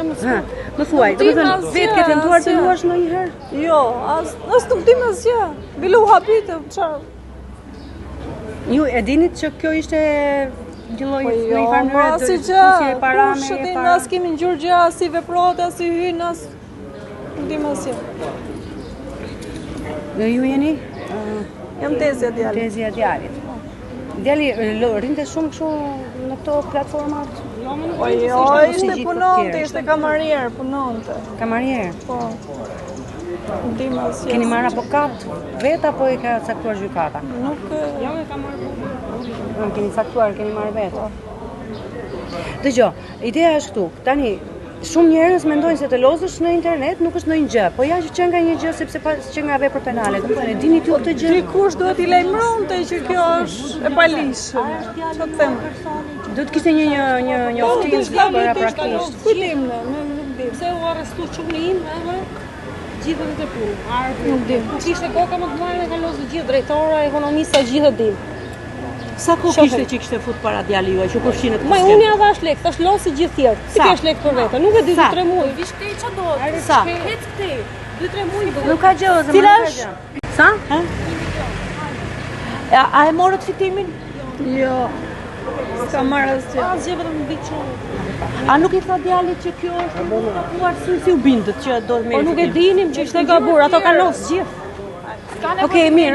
Më thuaj, domethënë vetë ke tentuar të luash ndonjëherë? Jo, as nuk di më asgjë. Bilu habitë, çfarë? Ju e dinit që kjo ishte një lloj në një farë mënyrë si gjë. Para. As kemi ngjur gjë, as si veprohet, as si hyn, as nuk di më asgjë. Ju jeni? Jam tezja djalit. Tezja djalit. Djali rinte shumë kështu në këto platformat? Jo, ishte punonte, ishte kamarier, punonte. Kamarier? Po. Keni marrë avokat vetë apo i ka caktuar gjykata? Nuk... Jo, e ka marrë. Keni caktuar, keni marrë vetë? Dëgjoj, ideja është këtu, tani, shumë njerëz mendojnë se të lozësh në internet nuk është ndonjë gjë, po ja që nga një gjë sepse që nga veprat penale, domethënë dini ju këtë gjë. Dikush duhet i lajmëronte që kjo është e palishme. Çfarë them? Do të kishte një oftim para praktikisht. Kujtim nuk di. Pse u arrestu çuni im, edhe gjithë të punë. Nuk di. Kishte koka më të madhe ka lozë gjithë drejtora, ekonomista gjithë dim. Sa kohë kishte që kishte fut para djali juaj që përfshinë të Ma unë ja dhash lek, tash losi gjithë tjerë. Si kesh lek për vete? Nuk e di 2-3 muaj. Vish këtej ç'a do? Sa? Hec këtej. 2-3 muaj. Nuk ka gjë, ose Cila nuk ka gjë. Sa? A e morët fitimin? Jo. S'ka marrë asgjë. Asgjë vetëm mbi çon. A nuk i tha djalit që kjo është takuar si u bindët që do të merret? Po nuk e dinim që ishte gabur, ato kanë los gjithë. Okej, mirë.